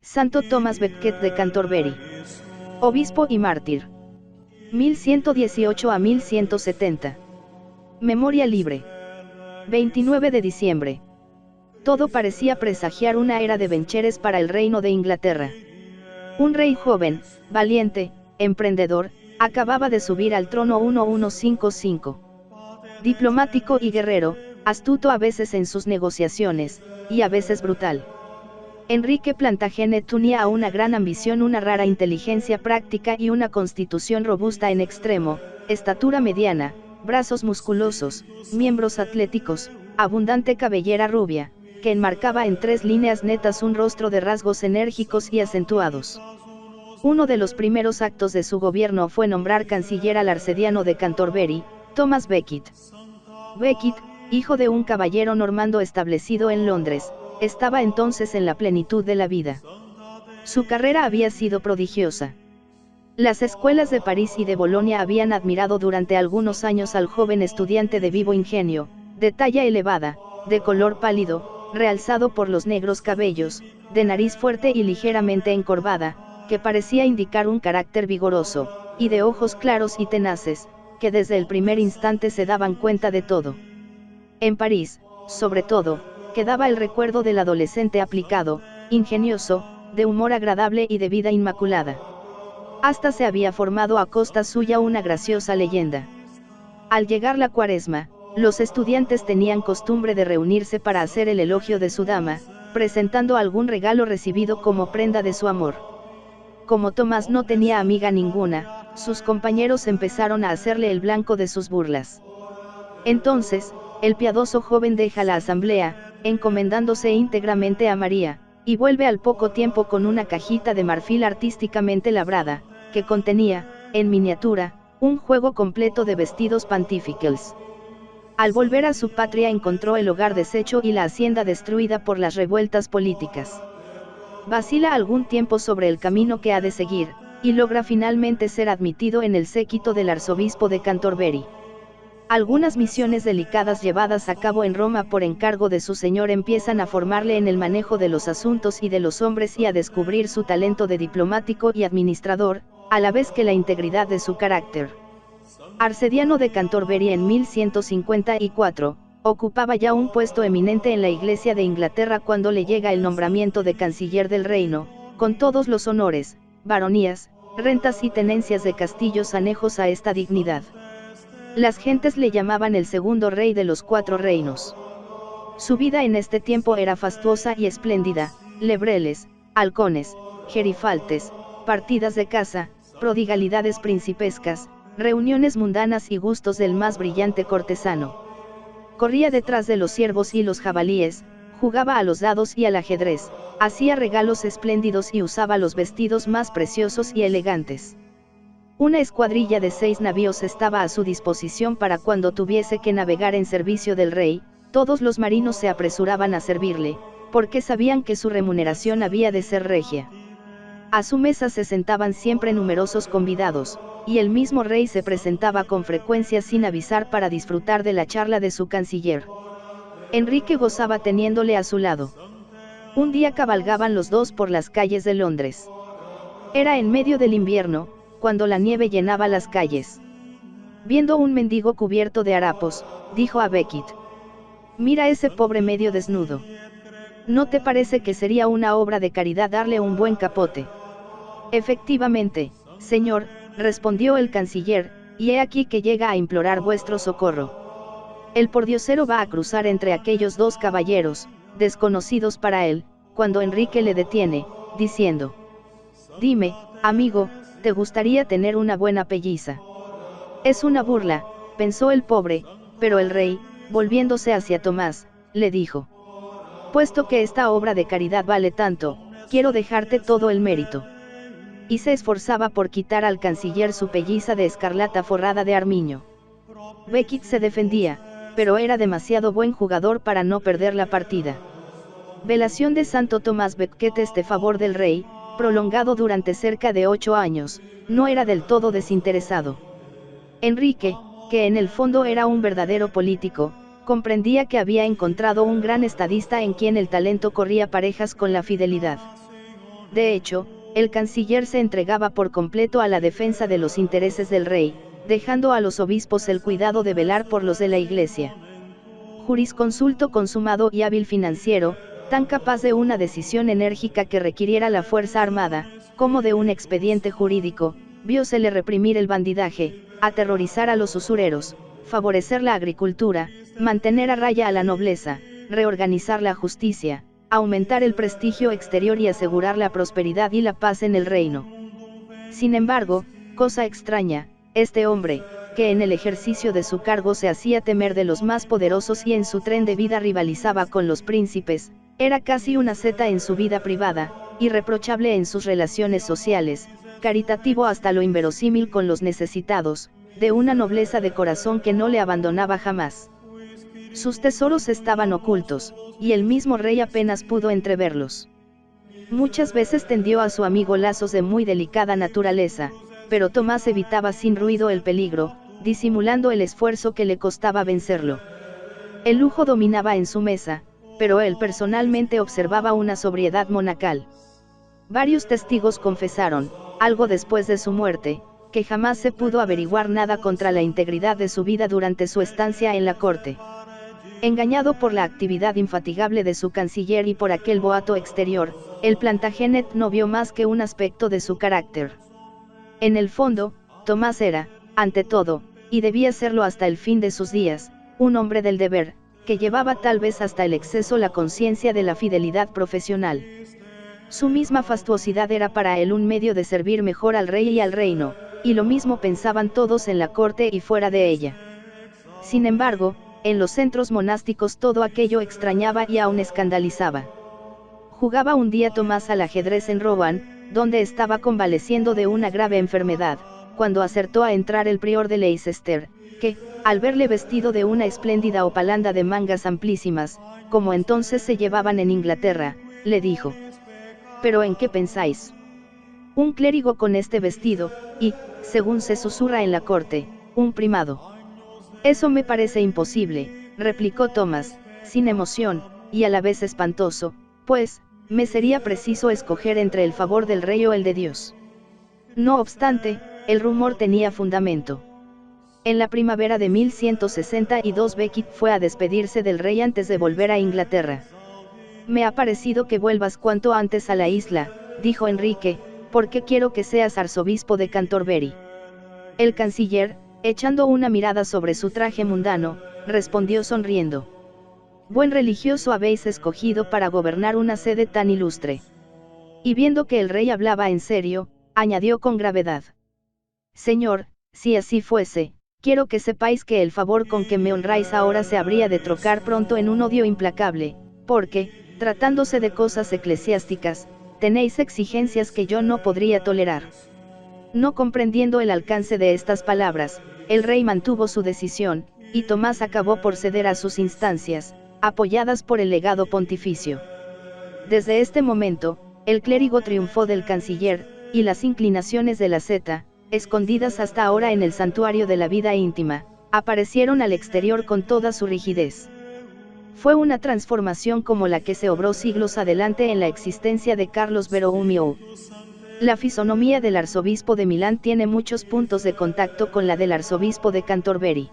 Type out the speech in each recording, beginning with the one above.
Santo Tomás Becket de Canterbury. Obispo y mártir. 1118 a 1170. Memoria libre. 29 de diciembre. Todo parecía presagiar una era de venceres para el reino de Inglaterra. Un rey joven, valiente, emprendedor, acababa de subir al trono 1155. Diplomático y guerrero, astuto a veces en sus negociaciones, y a veces brutal. Enrique Plantagenet unía a una gran ambición una rara inteligencia práctica y una constitución robusta en extremo, estatura mediana, brazos musculosos, miembros atléticos, abundante cabellera rubia, que enmarcaba en 3 líneas netas un rostro de rasgos enérgicos y acentuados. Uno de los primeros actos de su gobierno fue nombrar canciller al arcediano de Canterbury, Thomas Becket. Becket, hijo de un caballero normando establecido en Londres, estaba entonces en la plenitud de la vida. Su carrera había sido prodigiosa. Las escuelas de París y de Bolonia habían admirado durante algunos años al joven estudiante de vivo ingenio, de talla elevada, de color pálido, realzado por los negros cabellos, de nariz fuerte y ligeramente encorvada, que parecía indicar un carácter vigoroso, y de ojos claros y tenaces, que desde el primer instante se daban cuenta de todo. En París, sobre todo, quedaba el recuerdo del adolescente aplicado, ingenioso, de humor agradable y de vida inmaculada. Hasta se había formado a costa suya una graciosa leyenda. Al llegar la Cuaresma, los estudiantes tenían costumbre de reunirse para hacer el elogio de su dama, presentando algún regalo recibido como prenda de su amor. Como Tomás no tenía amiga ninguna, sus compañeros empezaron a hacerle el blanco de sus burlas. Entonces, el piadoso joven deja la asamblea, encomendándose íntegramente a María, y vuelve al poco tiempo con una cajita de marfil artísticamente labrada, que contenía, en miniatura, un juego completo de vestidos pontificales. Al volver a su patria encontró el hogar deshecho y la hacienda destruida por las revueltas políticas. Vacila algún tiempo sobre el camino que ha de seguir, y logra finalmente ser admitido en el séquito del arzobispo de Canterbury. Algunas misiones delicadas llevadas a cabo en Roma por encargo de su señor empiezan a formarle en el manejo de los asuntos y de los hombres y a descubrir su talento de diplomático y administrador, a la vez que la integridad de su carácter. Arcediano de Canterbury en 1154, ocupaba ya un puesto eminente en la Iglesia de Inglaterra cuando le llega el nombramiento de canciller del reino, con todos los honores, baronías, rentas y tenencias de castillos anejos a esta dignidad. Las gentes le llamaban el segundo rey de los 4 reinos. Su vida en este tiempo era fastuosa y espléndida, lebreles, halcones, gerifaltes, partidas de caza, prodigalidades principescas, reuniones mundanas y gustos del más brillante cortesano. Corría detrás de los ciervos y los jabalíes, jugaba a los dados y al ajedrez, hacía regalos espléndidos y usaba los vestidos más preciosos y elegantes. Una escuadrilla de 6 navíos estaba a su disposición para cuando tuviese que navegar en servicio del rey. Todos los marinos se apresuraban a servirle, porque sabían que su remuneración había de ser regia. A su mesa se sentaban siempre numerosos convidados, y el mismo rey se presentaba con frecuencia sin avisar para disfrutar de la charla de su canciller. Enrique gozaba teniéndole a su lado. Un día cabalgaban los dos por las calles de Londres. Era en medio del invierno, cuando la nieve llenaba las calles. Viendo un mendigo cubierto de harapos, dijo a Becket: «Mira ese pobre medio desnudo. ¿No te parece que sería una obra de caridad darle un buen capote?» «Efectivamente, señor», respondió el canciller, «y he aquí que llega a implorar vuestro socorro». El pordiosero va a cruzar entre aquellos 2 caballeros, desconocidos para él, cuando Enrique le detiene, diciendo: «Dime, amigo, ¿te gustaría tener una buena pelliza?» «Es una burla», pensó el pobre, pero el rey, volviéndose hacia Tomás, le dijo: «Puesto que esta obra de caridad vale tanto, quiero dejarte todo el mérito». Y se esforzaba por quitar al canciller su pelliza de escarlata forrada de armiño. Becket se defendía, pero era demasiado buen jugador para no perder la partida. Velación de Santo Tomás Becket. Este favor del rey, prolongado durante cerca de 8 años, no era del todo desinteresado. Enrique, que en el fondo era un verdadero político, comprendía que había encontrado un gran estadista en quien el talento corría parejas con la fidelidad. De hecho, el canciller se entregaba por completo a la defensa de los intereses del rey, dejando a los obispos el cuidado de velar por los de la Iglesia. Jurisconsulto consumado y hábil financiero, tan capaz de una decisión enérgica que requiriera la fuerza armada, como de un expediente jurídico, viósele reprimir el bandidaje, aterrorizar a los usureros, favorecer la agricultura, mantener a raya a la nobleza, reorganizar la justicia, aumentar el prestigio exterior y asegurar la prosperidad y la paz en el reino. Sin embargo, cosa extraña, este hombre, que en el ejercicio de su cargo se hacía temer de los más poderosos y en su tren de vida rivalizaba con los príncipes, era casi una asceta en su vida privada, irreprochable en sus relaciones sociales, caritativo hasta lo inverosímil con los necesitados, de una nobleza de corazón que no le abandonaba jamás. Sus tesoros estaban ocultos, y el mismo rey apenas pudo entreverlos. Muchas veces tendió a su amigo lazos de muy delicada naturaleza, pero Tomás evitaba sin ruido el peligro, disimulando el esfuerzo que le costaba vencerlo. El lujo dominaba en su mesa, pero él personalmente observaba una sobriedad monacal. Varios testigos confesaron, algo después de su muerte, que jamás se pudo averiguar nada contra la integridad de su vida durante su estancia en la corte. Engañado por la actividad infatigable de su canciller y por aquel boato exterior, el Plantagenet no vio más que un aspecto de su carácter. En el fondo, Tomás era, ante todo, y debía serlo hasta el fin de sus días, un hombre del deber, que llevaba tal vez hasta el exceso la conciencia de la fidelidad profesional. Su misma fastuosidad era para él un medio de servir mejor al rey y al reino, y lo mismo pensaban todos en la corte y fuera de ella. Sin embargo, en los centros monásticos todo aquello extrañaba y aún escandalizaba. Jugaba un día Tomás al ajedrez en Rouen, donde estaba convaleciendo de una grave enfermedad, cuando acertó a entrar el prior de Leicester, que, al verle vestido de una espléndida hopalanda de mangas amplísimas, como entonces se llevaban en Inglaterra, le dijo: «¿Pero en qué pensáis? Un clérigo con este vestido, y, según se susurra en la corte, un primado». «Eso me parece imposible», replicó Tomás, sin emoción, y a la vez espantoso, «pues, me sería preciso escoger entre el favor del rey o el de Dios». No obstante, el rumor tenía fundamento. En la primavera de 1162 Becket fue a despedirse del rey antes de volver a Inglaterra. «Me ha parecido que vuelvas cuanto antes a la isla», dijo Enrique, «porque quiero que seas arzobispo de Cantorbery». El canciller, echando una mirada sobre su traje mundano, respondió sonriendo: «Buen religioso habéis escogido para gobernar una sede tan ilustre». Y viendo que el rey hablaba en serio, añadió con gravedad: «Señor, si así fuese, quiero que sepáis que el favor con que me honráis ahora se habría de trocar pronto en un odio implacable, porque, tratándose de cosas eclesiásticas, tenéis exigencias que yo no podría tolerar». No comprendiendo el alcance de estas palabras, el rey mantuvo su decisión, y Tomás acabó por ceder a sus instancias, apoyadas por el legado pontificio. Desde este momento, el clérigo triunfó del canciller, y las inclinaciones de la seta, escondidas hasta ahora en el santuario de la vida íntima, aparecieron al exterior con toda su rigidez. Fue una transformación como la que se obró siglos adelante en la existencia de Carlos Borromeo. La fisonomía del arzobispo de Milán tiene muchos puntos de contacto con la del arzobispo de Cantorbery.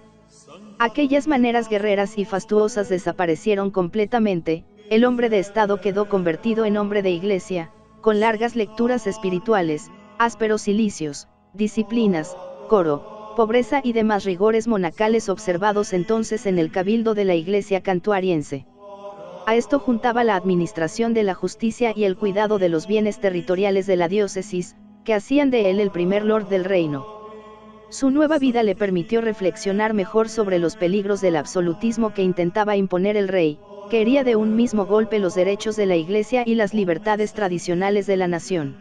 Aquellas maneras guerreras y fastuosas desaparecieron completamente, el hombre de Estado quedó convertido en hombre de iglesia, con largas lecturas espirituales, ásperos cilicios, disciplinas, coro, pobreza y demás rigores monacales observados entonces en el cabildo de la iglesia cantuariense. A esto juntaba la administración de la justicia y el cuidado de los bienes territoriales de la diócesis, que hacían de él el primer lord del reino. Su nueva vida le permitió reflexionar mejor sobre los peligros del absolutismo que intentaba imponer el rey, que hería de un mismo golpe los derechos de la Iglesia y las libertades tradicionales de la nación.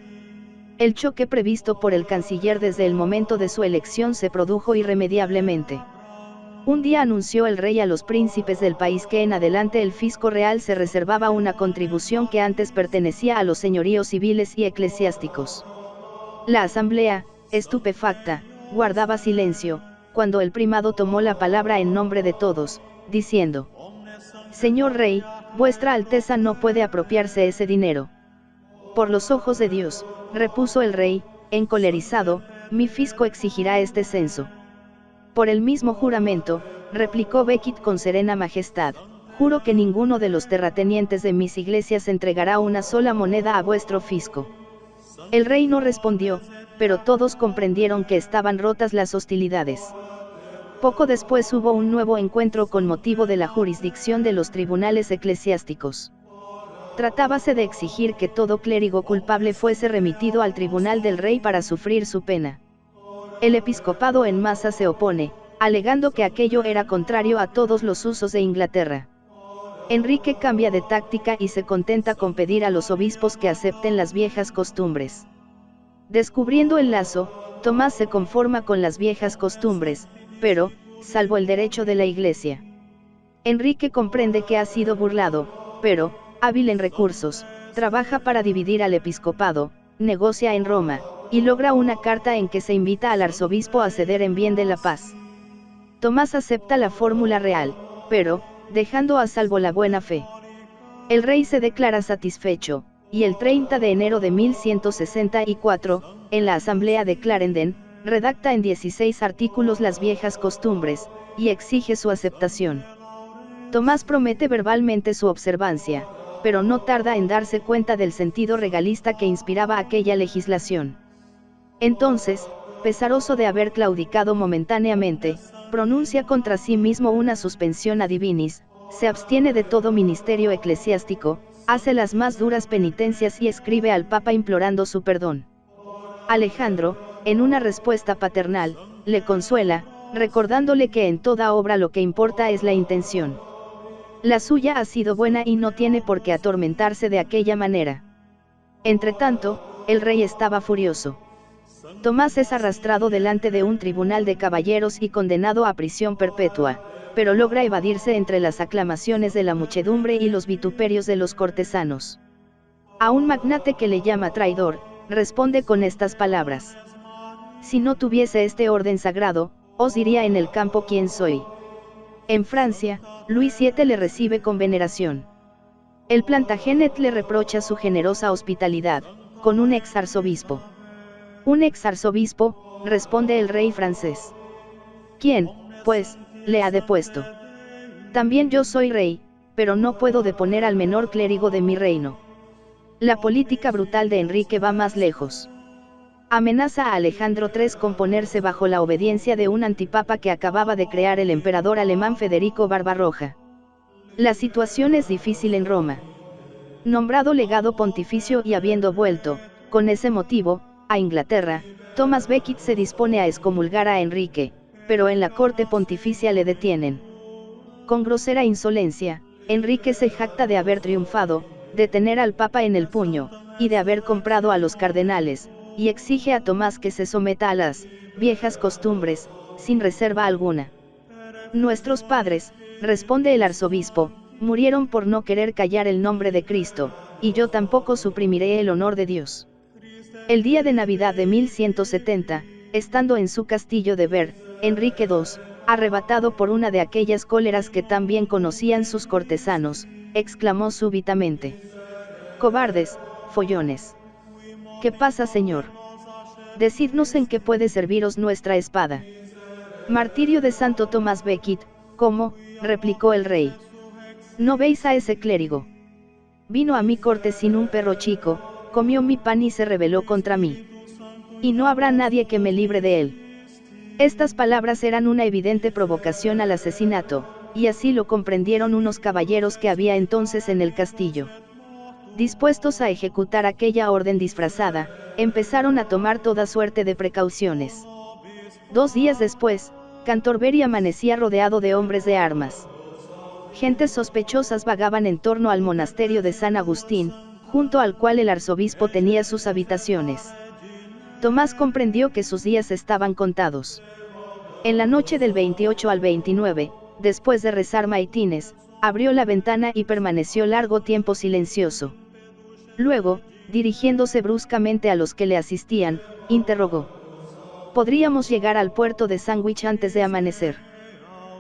El choque previsto por el canciller desde el momento de su elección se produjo irremediablemente. Un día anunció el rey a los príncipes del país que en adelante el fisco real se reservaba una contribución que antes pertenecía a los señoríos civiles y eclesiásticos. La asamblea, estupefacta, guardaba silencio, cuando el primado tomó la palabra en nombre de todos, diciendo: «Señor rey, vuestra alteza no puede apropiarse ese dinero. Por los ojos de Dios, repuso el rey, encolerizado, mi fisco exigirá este censo. Por el mismo juramento, replicó Beckett con serena majestad, juro que ninguno de los terratenientes de mis iglesias entregará una sola moneda a vuestro fisco. El rey no respondió, pero todos comprendieron que estaban rotas las hostilidades. Poco después hubo un nuevo encuentro con motivo de la jurisdicción de los tribunales eclesiásticos. Tratábase de exigir que todo clérigo culpable fuese remitido al tribunal del rey para sufrir su pena. El episcopado en masa se opone, alegando que aquello era contrario a todos los usos de Inglaterra. Enrique cambia de táctica y se contenta con pedir a los obispos que acepten las viejas costumbres. Descubriendo el lazo, Tomás se conforma con las viejas costumbres, pero, salvo el derecho de la Iglesia. Enrique comprende que ha sido burlado, pero, hábil en recursos, trabaja para dividir al episcopado, negocia en Roma, y logra una carta en que se invita al arzobispo a ceder en bien de la paz. Tomás acepta la fórmula real, pero, dejando a salvo la buena fe. El rey se declara satisfecho, y el 30 de enero de 1164, en la asamblea de Clarendon, redacta en 16 artículos las viejas costumbres, y exige su aceptación. Tomás promete verbalmente su observancia, pero no tarda en darse cuenta del sentido regalista que inspiraba aquella legislación. Entonces, pesaroso de haber claudicado momentáneamente, pronuncia contra sí mismo una suspensión ad divinis, se abstiene de todo ministerio eclesiástico, hace las más duras penitencias y escribe al Papa implorando su perdón. Alejandro, en una respuesta paternal, le consuela, recordándole que en toda obra lo que importa es la intención. La suya ha sido buena y no tiene por qué atormentarse de aquella manera. Entretanto, el rey estaba furioso. Tomás es arrastrado delante de un tribunal de caballeros y condenado a prisión perpetua, pero logra evadirse entre las aclamaciones de la muchedumbre y los vituperios de los cortesanos. A un magnate que le llama traidor, responde con estas palabras: si no tuviese este orden sagrado, os diría en el campo quién soy. En Francia, Luis VII le recibe con veneración. El Plantagenet le reprocha su generosa hospitalidad, con un exarzobispo. Un exarzobispo, responde el rey francés. ¿Quién, pues, le ha depuesto? También yo soy rey, pero no puedo deponer al menor clérigo de mi reino. La política brutal de Enrique va más lejos. Amenaza a Alejandro III con ponerse bajo la obediencia de un antipapa que acababa de crear el emperador alemán Federico Barbarroja. La situación es difícil en Roma. Nombrado legado pontificio y habiendo vuelto, con ese motivo, a Inglaterra, Thomas Becket se dispone a excomulgar a Enrique, pero en la corte pontificia le detienen. Con grosera insolencia, Enrique se jacta de haber triunfado, de tener al Papa en el puño, y de haber comprado a los cardenales, y exige a Tomás que se someta a las viejas costumbres, sin reserva alguna. Nuestros padres, responde el arzobispo, murieron por no querer callar el nombre de Cristo, y yo tampoco suprimiré el honor de Dios. El día de Navidad de 1170, estando en su castillo de Ver, Enrique II, arrebatado por una de aquellas cóleras que tan bien conocían sus cortesanos, exclamó súbitamente: cobardes, follones. ¿Qué pasa, señor? Decidnos en qué puede serviros nuestra espada. Martirio de Santo Tomás Becket. ¿Cómo?, replicó el rey. ¿No veis a ese clérigo? Vino a mi corte sin un perro chico, comió mi pan y se rebeló contra mí. Y no habrá nadie que me libre de él. Estas palabras eran una evidente provocación al asesinato, y así lo comprendieron unos caballeros que había entonces en el castillo. Dispuestos a ejecutar aquella orden disfrazada, empezaron a tomar toda suerte de precauciones. 2 días después, Cantorbery amanecía rodeado de hombres de armas. Gentes sospechosas vagaban en torno al monasterio de San Agustín, junto al cual el arzobispo tenía sus habitaciones. Tomás comprendió que sus días estaban contados. En la noche del 28 al 29, después de rezar maitines, abrió la ventana y permaneció largo tiempo silencioso. Luego, dirigiéndose bruscamente a los que le asistían, interrogó: ¿podríamos llegar al puerto de Sandwich antes de amanecer?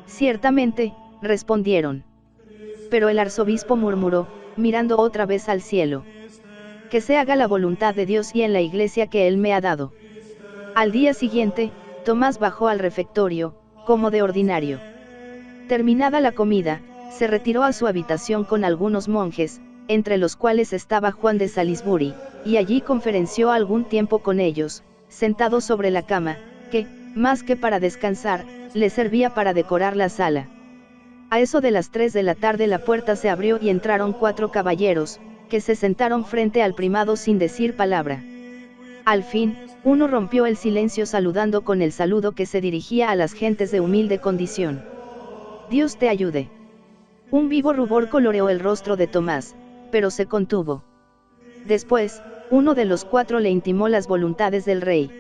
Ciertamente, respondieron. Pero el arzobispo murmuró, mirando otra vez al cielo: Que se haga la voluntad de Dios y en la iglesia que Él me ha dado. Al día siguiente, Tomás bajó al refectorio, como de ordinario. Terminada la comida, se retiró a su habitación con algunos monjes, entre los cuales estaba Juan de Salisbury, y allí conferenció algún tiempo con ellos, sentado sobre la cama, que, más que para descansar, le servía para decorar la sala. A eso de las 3 de la tarde la puerta se abrió y entraron 4 caballeros, que se sentaron frente al primado sin decir palabra. Al fin, uno rompió el silencio saludando con el saludo que se dirigía a las gentes de humilde condición. Dios te ayude. Un vivo rubor coloreó el rostro de Tomás, pero se contuvo. Después, uno de los 4 le intimó las voluntades del rey.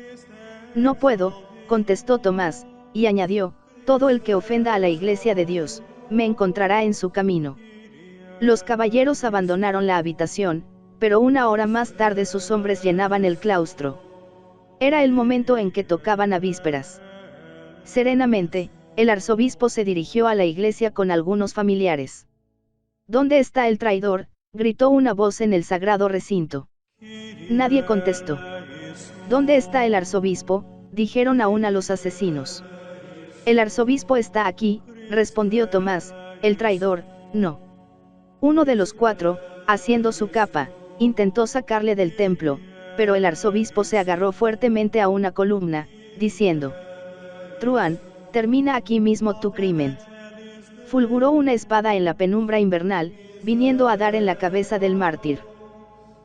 No puedo, contestó Tomás, y añadió, todo el que ofenda a la iglesia de Dios, me encontrará en su camino. Los caballeros abandonaron la habitación, pero una hora más tarde sus hombres llenaban el claustro. Era el momento en que tocaban a vísperas. Serenamente, el arzobispo se dirigió a la iglesia con algunos familiares. ¿Dónde está el traidor?, gritó una voz en el sagrado recinto. Nadie contestó. ¿Dónde está el arzobispo?, dijeron aún a los asesinos. El arzobispo está aquí, respondió Tomás, el traidor, no. Uno de los 4, haciendo su capa, intentó sacarle del templo, pero el arzobispo se agarró fuertemente a una columna, diciendo: Truán, termina aquí mismo tu crimen. Fulguró una espada en la penumbra invernal, viniendo a dar en la cabeza del mártir.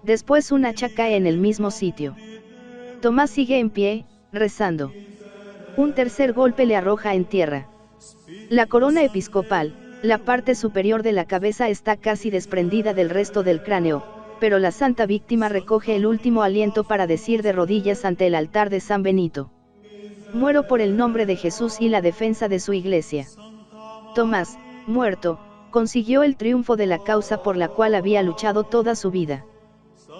Después un hacha cae en el mismo sitio. Tomás sigue en pie, rezando. Un tercer golpe le arroja en tierra. La corona episcopal, la parte superior de la cabeza está casi desprendida del resto del cráneo, pero la santa víctima recoge el último aliento para decir de rodillas ante el altar de San Benito: muero por el nombre de Jesús y la defensa de su iglesia. Tomás, muerto, consiguió el triunfo de la causa por la cual había luchado toda su vida.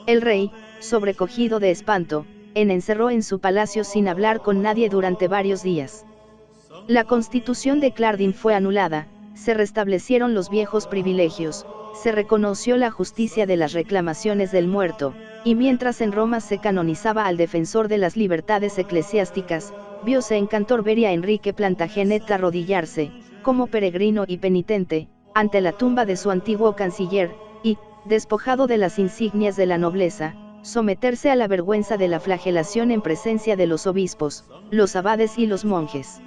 El rey, sobrecogido de espanto, encerró en su palacio sin hablar con nadie durante varios días. La constitución de Clardin fue anulada, se restablecieron los viejos privilegios, se reconoció la justicia de las reclamaciones del muerto, y mientras en Roma se canonizaba al defensor de las libertades eclesiásticas, viose en Cantorberia Enrique Plantagenet arrodillarse, como peregrino y penitente, ante la tumba de su antiguo canciller, y, despojado de las insignias de la nobleza, someterse a la vergüenza de la flagelación en presencia de los obispos, los abades y los monjes.